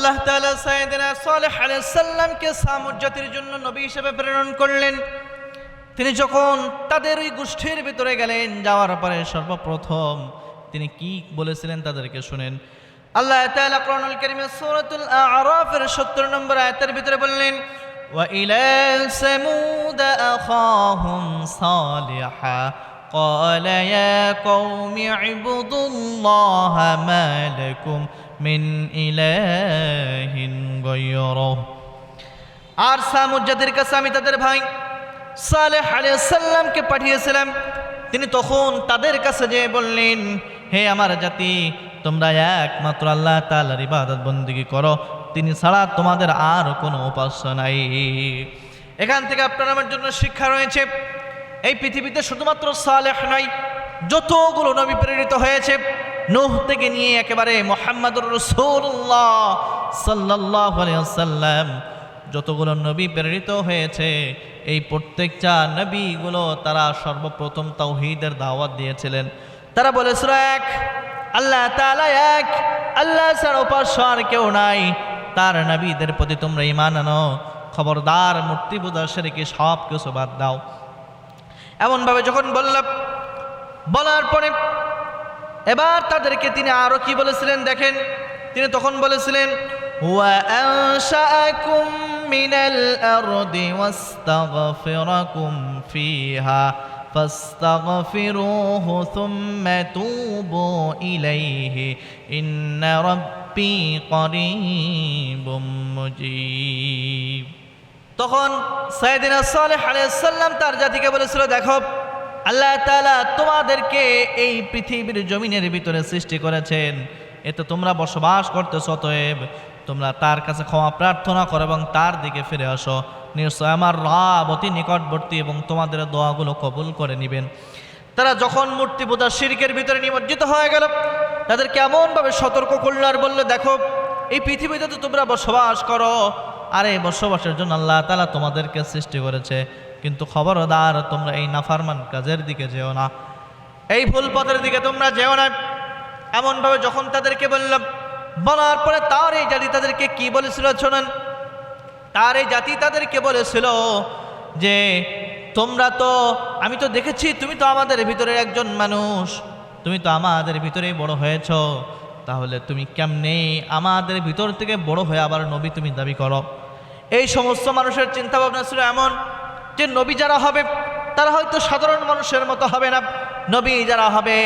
আল্লাহ তাআলা সাইয়েদনা সালেহ আলাইহিস সালামকে সামুদ জাতির জন্য নবী হিসেবে প্রেরণ করলেন। তিনি যখন তাদের ওই গোষ্ঠীর ভিতরে গেলেন, যাওয়ার পরে সর্বপ্রথম তিনি কি বলেছিলেন তাদেরকে শুনেন। আল্লাহ তাআলা কোরআনুল কারীমে সূরাতুল আ'রাফের ৭০ নম্বর আয়াতের ভিতরে বললেন, ওয়া ইলা সামুদ আখাহুম সালিহা قال يا قوم اعبدوا الله ما لكم من إله غيره। আর সামুদ জাতির কাছে আমি তাদের ভাই সালেহ আলাইহিস সালামকে পাঠিয়েছিলাম। তিনি তখন তাদের কাছে যেয়ে বললেন, হে আমার জাতি, তোমরা একমাত্র আল্লাহ তাআলার ইবাদত বন্দেগী করো, তিনি ছাড়া তোমাদের আর কোনো উপাস্য নাই। এখান থেকে আপনার আমার জন্য শিক্ষা রয়েছে, এই পৃথিবীতে শুধুমাত্র সালেহ নয়, যতগুলো নবী প্রেরিত হয়েছে নূহ থেকে নিয়ে একেবারে মুহাম্মদুর রাসূলুল্লাহ সাল্লাল্লাহু আলাইহি ওয়াসাল্লাম, যতগুলো নবী প্রেরিত হয়েছে এই প্রত্যেকটা নবীগুলো তারা সর্বপ্রথম তাওহীদের দাওয়াত দিয়েছিলেন। তারা বলেছিল এক আল্লাহ তাআলা এক, আল্লাহ ছাড়া উপাস্য আর কেউ নাই, তার নবীদের প্রতি তোমরা ঈমান আনো, খবরদার মূর্তি পূজা শিরকি সব কিছু বাদ দাও। এমনভাবে যখন বলার পরে এবার তাদেরকে তিনি আরো কি বলেছিলেন দেখেন। তিনি তখন বলেছিলেন, ওয়া আনশাআকুম মিনাল আরদি ওয়াস্তাগফিরাকুম ফিহা ফাস্তাগফিরুহু সুম্মা তুবু ইলাইহি ইন্না রাব্বি করিবুম মুজিব। তখন সাইয়েদনা সালেহ আলাইহিস সালাম তার জাতিকে বলেছিল, দেখো আল্লাহ তাআলা তোমাদেরকে এই পৃথিবীর জমিনের ভিতরে সৃষ্টি করেছেন, এতে তোমরা বসবাস করতেছো, অতএব তোমরা তার কাছে ক্ষমা প্রার্থনা করো এবং তার দিকে ফিরে আসো, নিশ্চয় আমার রব অতি নিকটবর্তী এবং তোমাদের দোয়াগুলো কবুল করে নেবেন। তারা যখন মূর্তি পূজা শিরকের ভিতরে নিমজ্জিত হয়ে গেল, তাদেরকে এমনভাবে সতর্ক করল আর বলল, দেখো এই পৃথিবীতে তো তোমরা বসবাস করো, আর এই বসবাসের জন্য আল্লাহ তাআলা তোমাদেরকে সৃষ্টি করেছে, কিন্তু খবরদার তোমরা এই নাফরমান কাজের দিকে যেও না, এই ভুল পথের দিকে তোমরা যেও না। এমনভাবে যখন তাদেরকে বলার পরে তার এই জাতি তাদেরকে কি বলেছিল শোনেন। তার এই জাতি তাদেরকে বলেছিল যে তোমরা তো, আমি তো দেখেছি তুমি তো আমাদের ভিতরে একজন মানুষ, তুমি তো আমাদের ভিতরেই বড় হয়েছ, তাহলে তুমি কেমনে আমাদের ভিতর থেকে বড় হয়ে আবার নবী তুমি দাবি করো। এই সমস্ত মানুষের চিন্তা ভাবনা ছিল এমন যে নবী যারা হবে তারা হয়তো সাধারণ মানুষের মতো হবে না, নবী যারা হবে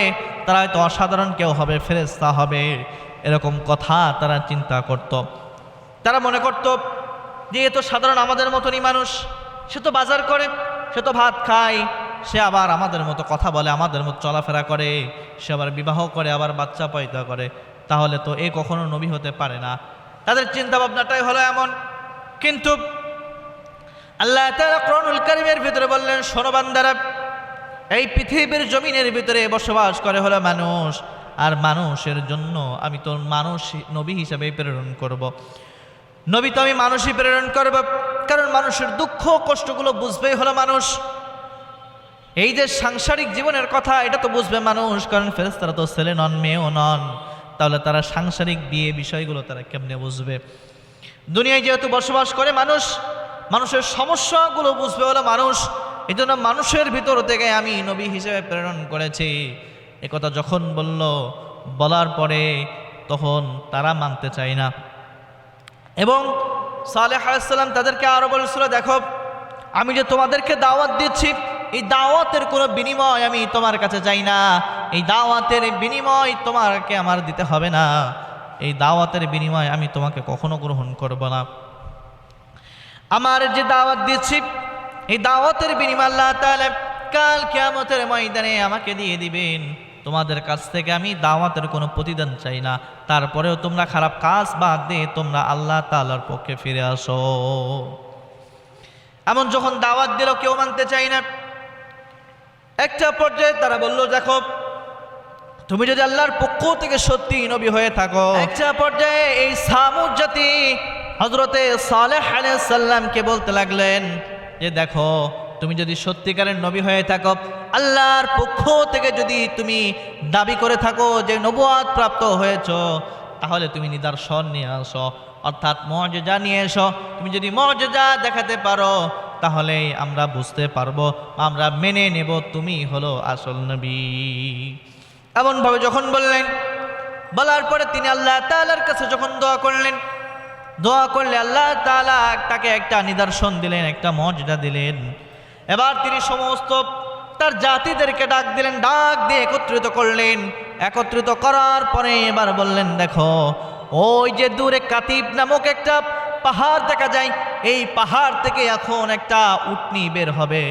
তারা হয়তো অসাধারণ কেউ হবে, ফেরেশতা হবে, এরকম কথা তারা চিন্তা করত। তারা মনে করত যে এ তো সাধারণ আমাদের মতনই মানুষ, সে তো বাজার করে, সে তো ভাত খায়, সে আবার আমাদের মতো কথা বলে, আমাদের মতো চলাফেরা করে, সে আবার বিবাহ করে, আবার বাচ্চা পয়দা করে, তাহলে তো এ কখনো নবী হতে পারে না। তাদের চিন্তা ভাবনাটাই হলো এমন। কিন্তু আল্লাহ তাআলা কোরআনুল কারীমের ভিতরে বললেন, শোনো বান্দারা, এই পৃথিবীর জমিনের ভিতরে বসবাস করে হলো মানুষ, আর মানুষের জন্য আমি তো মানুষ নবী হিসাবে প্রেরণ করব। নবী তো আমি মানুষই প্রেরণ করব, কারণ মানুষের দুঃখ কষ্টগুলো বুঝবেই হলো মানুষ। এই যে সাংসারিক জীবনের কথা, এটা তো বুঝবে মানুষ, কারণ ফেরেশতারা তো ছেলে নন, মেয়েও নন, তাহলে তারা সাংসারিক বিয়ে বিষয়গুলো তারা কেমনে বুঝবে। দুনিয়ায় যেহেতু বসবাস করে মানুষ, মানুষের সমস্যাগুলো বুঝবে হলো মানুষ, এই জন্য মানুষের ভিতর থেকে আমি নবী হিসেবে প্রেরণ করেছি। একথা যখন বলার পরে তখন তারা মানতে চায় না। এবং সালেহ আলাইহিস সালাম তাদেরকে আরো বলেছিল, দেখো আমি যে তোমাদেরকে দাওয়াত দিচ্ছি, এই দাওয়াতের কোনো বিনিময় আমি তোমার কাছে চাই না, এই দাওয়াতের বিনিময় তোমাকে আমার দিতে হবে না, এই দাওয়াতের বিনিময় আমি তোমাকে কখনো গ্রহণ করব না। আমার যে দাওয়াত দিচ্ছি, এই দাওয়াতের বিনিময় আল্লাহ তাআলা কাল কিয়ামতের ময়দানে আমাকে দিয়ে দিবেন। তোমাদের কাছ থেকে আমি দাওয়াতের কোনো প্রতিদান চাই না, তারপরেও তোমরা খারাপ কাজ বাদ দিয়ে তোমরা আল্লাহ তাআলার পক্ষে ফিরে আসো। এমন যখন দাওয়াত দিল কেউ মানতে চাই না। একটা পর্যায়ে তারা বলল, দেখো তুমি যদি আল্লাহর পক্ষ থেকে সত্যি নবী হয়ে থাকো। একটা পর্যায়ে এই সামুদ জাতি হযরতে সালেহ আলাইহিস সালামকে বলতে লাগলেন যে দেখো তুমি যদি সত্যিকারের নবী হয়ে থাকো, আল্লাহর পক্ষ থেকে যদি তুমি দাবি করে থাকো যে নবুয়ত প্রাপ্ত হয়েছো, তাহলে তুমি নিদর্শন নিয়ে আসো। অর্থাৎ মুআজিজা নিয়ে এসো। তুমি যদি মুআজিজা দেখাতে পারো তাহলে আমরা বুঝতে পারবো, আমরা মেনে নেব তুমি হলো আসল নবী। এমনভাবে যখন বললেন, বলার পরে তিনি আল্লাহ তাআলার কাছে যখন দোয়া করলেন, দোয়া করলে আল্লাহ তাআলা তাকে একটা নিদর্শন দিলেন, একটা মুআজিজা দিলেন। এবার তিনি সমস্ত তার জাতিদেরকে ডাক দিলেন, ডাক দিয়ে একত্রিত করলেন। একত্রিত করার পরে এবার বললেন, দেখো ওই যে দূরে কাতিব নামক একটা পাহাড় দেখা যায়, এই পাহাড় থেকে এখন একটা উটনি বের হবে।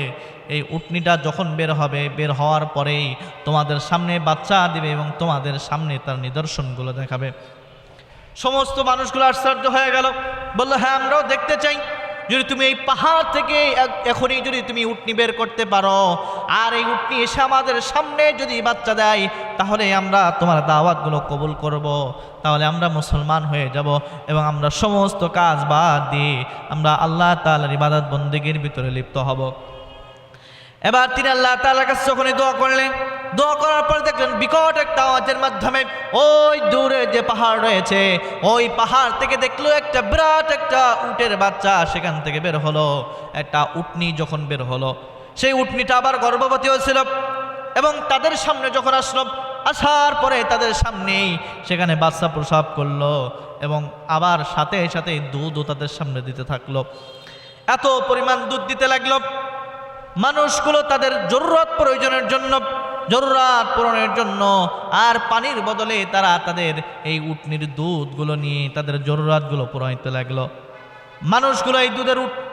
এই উটনিটা যখন বের হবে, বের হওয়ার পরেই তোমাদের সামনে বাচ্চা দিবে এবং তোমাদের সামনে তার নিদর্শনগুলো দেখাবে। সমস্ত মানুষগুলো আশ্চর্য হয়ে গেল, বলল, হ্যাঁ আমরাও দেখতে চাই। যদি তুমি এই পাহাড় থেকে এখনই যদি তুমি উটনি বের করতে পারো, আর এই উটনি এসে আমাদের সামনে যদি বাচ্চা দেয়, তাহলে আমরা তোমার দাওয়াতগুলো কবুল করব, তাহলে আমরা মুসলমান হয়ে যাব এবং আমরা সমস্ত কাজ বাদ দিয়ে আমরা আল্লাহ তাআলার ইবাদত বন্দেগীর ভিতরে লিপ্ত হব। এবার তিনি আল্লাহ তাআলার কাছে যখনই দোয়া করলেন, দোয়া করার পর দেখলেন বিকট একটা আওয়াজের মাধ্যমে ওই দূরে যে পাহাড় রয়েছে, ওই পাহাড় থেকে দেখলো একটা বিরাট একটা উটের বাচ্চা সেখান থেকে বের হলো। একটা উটনি যখন বের হলো, সেই উটনিটা আবার গর্ভবতী হয়েছিল এবং তাদের সামনে যখন আসলো, আসার পরে তাদের সামনেই সেখানে বাচ্চা প্রসব করলো এবং আবার সাথে সাথে দুধও তাদের সামনে দিতে থাকলো। এত পরিমাণ দুধ দিতে লাগলো, মানুষগুলো তাদের জরুরত প্রয়োজনের জন্য, জরুরত পূরণের জন্য আর পানির বদলে তারা তাদের এই উটনির দুধগুলো নিয়ে তাদের জরুরতগুলো পূরণতে লাগলো। মানুষগুলো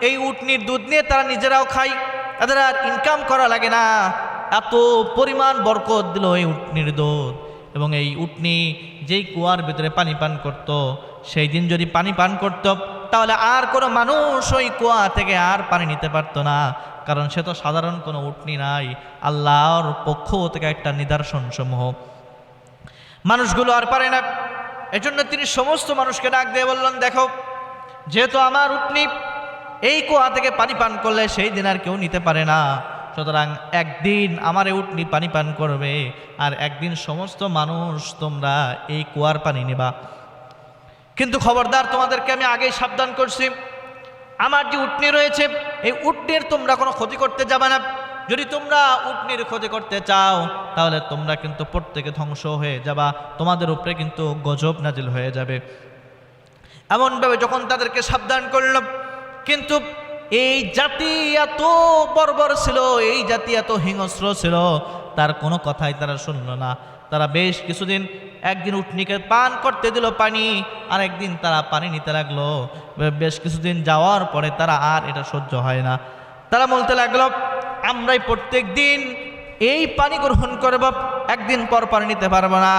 এই উটনির দুধ নিয়ে তারা নিজেরাও খায়, তাদের আর ইনকাম করা লাগে না। এত পরিমাণ বরকত দিল এই উটনির দুধ। এবং এই উটনি যেই কুয়ার ভিতরে পানি পান করত, সেই দিন যদি পানি পান করত তাহলে আর কোনো মানুষ ওই কুয়া থেকে আর পানি নিতে পারত না, কারণ সে তো সাধারণ কোনো উটনি নাই, আল্লাহর পক্ষ থেকে একটা নিদর্শন সমূহ। মানুষগুলো আর পারে না, এজন্য তিনি সমস্ত মানুষকে ডাক দিয়ে বললেন, দেখো যেহেতু আমার উটনি এই কুয়া থেকে পানি পান করলে সেই দিন আর কেউ নিতে পারে না, সুতরাং একদিন আমার এই উটনি পানি পান করবে আর একদিন সমস্ত মানুষ তোমরা এই কুয়ার পানি নেবা। কিন্তু খবরদার, তোমাদেরকে আমি আগেই সাবধান করছি, আমার যে উটনি রয়েছে এই উটনির তোমরা কোনো ক্ষতি করতে যাবে না। যদি তোমরা উটনির ক্ষতি করতে চাও তাহলে তোমরা কিন্তু প্রত্যেকে ধ্বংস হয়ে যাবা, তোমাদের উপরে কিন্তু গজব নাজিল হয়ে যাবে। এমনভাবে যখন তাদেরকে সাবধান করল, কিন্তু এই জাতি এত বর্বর ছিল, এই জাতি এত হিংস্র ছিল, তার কোনো কথাই তারা শুনল না। তারা বেশ কিছুদিন, একদিন উটনিকে পান করতে দিল পানি, আর একদিন তারা পানি নিতে লাগলো। বেশ কিছুদিন যাওয়ার পরে তারা আর এটা সহ্য হয় না, তারা বলতে লাগলো, আমরাই প্রত্যেক দিন এই পানি গ্রহণ করব, একদিন পর পানি নিতে পারবো না।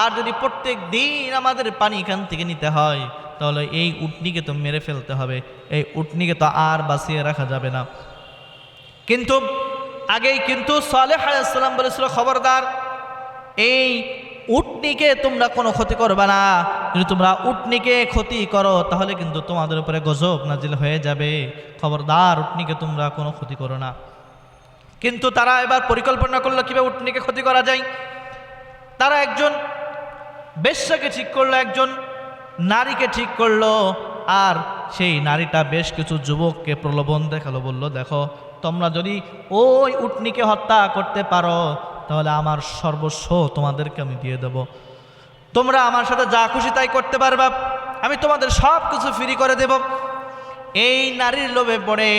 আর যদি প্রত্যেক দিন আমাদের পানি এখান থেকে নিতে হয় তাহলে এই উটনিকে তো মেরে ফেলতে হবে, এই উটনিকে তো আর বাঁচিয়ে রাখা যাবে না। কিন্তু আগেই কিন্তু সালেহ আলাইহিস সালাম বলেছিল, খবরদার এই উটনিকে তোমরা কোনো ক্ষতি করবে না, যদি তোমরা উটনিকে ক্ষতি করো তাহলে কিন্তু তোমাদের উপরে গজব নাজিল হয়ে যাবে, খবরদার উটনিকে তোমরা কোনো ক্ষতি করো না। কিন্তু তারা এবার পরিকল্পনা করলো কিভাবে উটনিকে ক্ষতি করা যায়। তারা একজন বেশ্যাকে ঠিক করলো, একজন নারীকে ঠিক করলো, আর সেই নারীটা বেশ কিছু যুবককে প্রলোভন দেখালো, বলল, দেখো তোমরা যদি ওই উটনিকে হত্যা করতে পারো তাহলে আমার সর্বস্ব তোমাদেরকে আমি দিয়ে দেব, তোমরা আমার সাথে যা খুশি তাই করতে পারবা, আমি তোমাদের সব কিছু ফ্রি করে দেব। এই নারীর লোভে পড়ে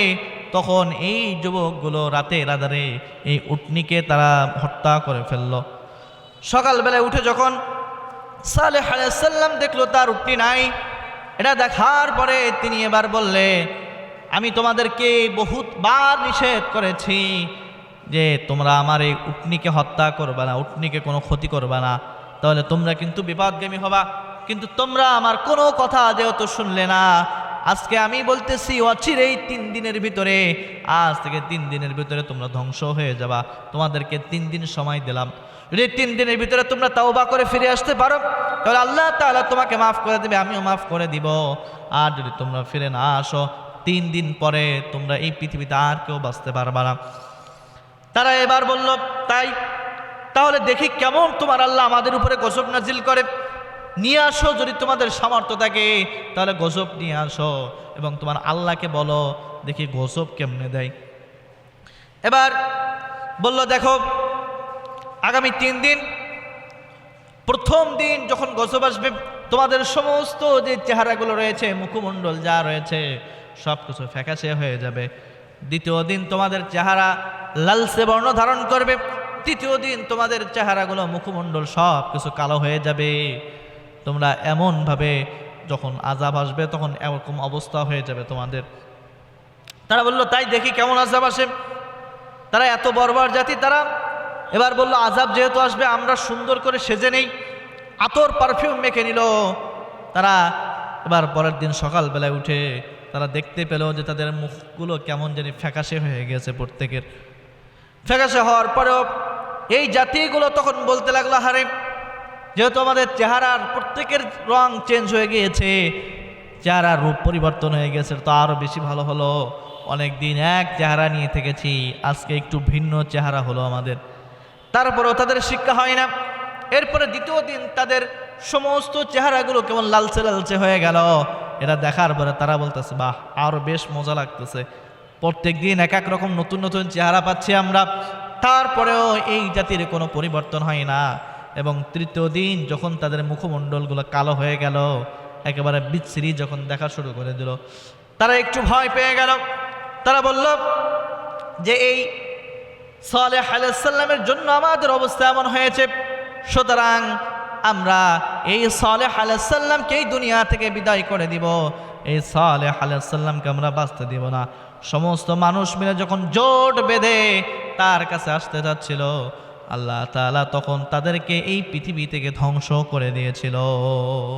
তখন এই যুবকগুলো রাতে রাধারে এই উটনিকে তারা হত্যা করে ফেলল। সকালবেলায় উঠে যখন সালেহ আলাইহিস সালাম দেখলো তার উটনি নাই, এটা দেখার পরে তিনি এবার বললে, আমি তোমাদেরকে বহুতবার নিষেধ করেছি যে তোমরা আমার এই উটনিকে হত্যা করবা না, উটনিকে কোনো ক্ষতি করবা না, তাহলে তোমরা কিন্তু বিপদগামী হবা। কিন্তু তোমরা আমার কোনো কথা যেহেতু শুনলে না, আজকে আমি বলতেছি অচিরেই 3 দিনের ভিতরে, আজ থেকে 3 দিনের ভিতরে তোমরা ধ্বংস হয়ে যাবা। তোমাদেরকে 3 দিন সময় দিলাম, যদি 3 দিনের ভিতরে তোমরা তাওবা করে ফিরে আসতে পারো তাহলে আল্লাহ তাআলা তোমাকে মাফ করে দেবে, আমিও মাফ করে দিব। আর যদি তোমরা ফিরে না আসো 3 দিন পরে তোমরা এই পৃথিবীতে আর কেউ বাঁচতে পারবা না। তারা এবার বলল, তাহলে দেখি কেমন তোমার আল্লাহ আমাদের উপরে গজব নাজিল করে। নিয়ে আসো, যদি তোমাদের সামর্থ্য থাকে তাহলে গজব নিয়ে আসো এবং তোমার আল্লাহকে বলো, দেখি গজব কেমনে দেয়। এবার বলল, দেখো আগামী 3 দিন, প্রথম দিন যখন গজব আসবে তোমাদের সমস্ত যে চেহারাগুলো রয়েছে, মুখমণ্ডল যা রয়েছে সব কিছু ফ্যাকাশে হয়ে যাবে। দ্বিতীয় দিন তোমাদের চেহারা লালচে বর্ণ ধারণ করবে। তৃতীয় দিন তোমাদের চেহারাগুলো, মুখমণ্ডল সব কিছু কালো হয়ে যাবে। তোমরা এমনভাবে যখন আযাব আসবে তখন এরকম অবস্থা হয়ে যাবে তোমাদের। তারা বলল, তাই দেখি কেমন আযাব আসে। তারা এত বর্বর জাতি। তারা এবার বলল, আযাব যেহেতু আসবে আমরা সুন্দর করে সেজে নেই। আতর পারফিউম মেখে নিল। তারা এবার পরের দিন সকালবেলায় উঠে তারা দেখতে পেল যে তাদের মুখগুলো কেমন জানি ফ্যাকাশে হয়ে গেছে। প্রত্যেকের ফ্যাকাশে হওয়ার পরেও এই জাতিগুলো তখন বলতে লাগলো, হারে যেহেতু আমাদের চেহারার প্রত্যেকের রং চেঞ্জ হয়ে গিয়েছে, চেহারার রূপ পরিবর্তন হয়ে গেছে, তো আরও বেশি ভালো হলো। অনেক দিন এক চেহারা নিয়ে থেকেছি, আজকে একটু ভিন্ন চেহারা হলো আমাদের। তারপরেও তাদের শিক্ষা হয় না। এরপরে দ্বিতীয় দিন তাদের সমস্ত চেহারাগুলো কেমন লালচে লালচে হয়ে গেল। এটা দেখার পরে তারা বলতেছে, বাহ, আরও বেশ মজা লাগতেছে, প্রত্যেক দিন এক এক রকম নতুন নতুন চেহারা পাচ্ছি আমরা, তারপরেও এই জাতির কোনো পরিবর্তন হয় না। এবং তৃতীয় দিন যখন তাদের মুখমণ্ডলগুলো কালো হয়ে গেল, একেবারে বিচ্ছিরি যখন দেখা শুরু করে দিল, তারা একটু ভয় পেয়ে গেল। তারা বলল যে এই সালেহ আলাইহিস সালামের জন্য আমাদের অবস্থা এমন হয়েছে, সুতরাং আমরা এই সালেহ আলাইহিস সালামকে এই দুনিয়া থেকে বিদায় করে দিব, এই সালেহ আলাইহিস সালামকে আমরা বাঁচতে দিব না। সমস্ত মানুষ মিলে যখন জোট বেঁধে তার কাছে আসতে যাচ্ছিল, আল্লাহ তাআলা তখন তাদেরকে এই পৃথিবী থেকে ধ্বংস করে দিয়েছিল।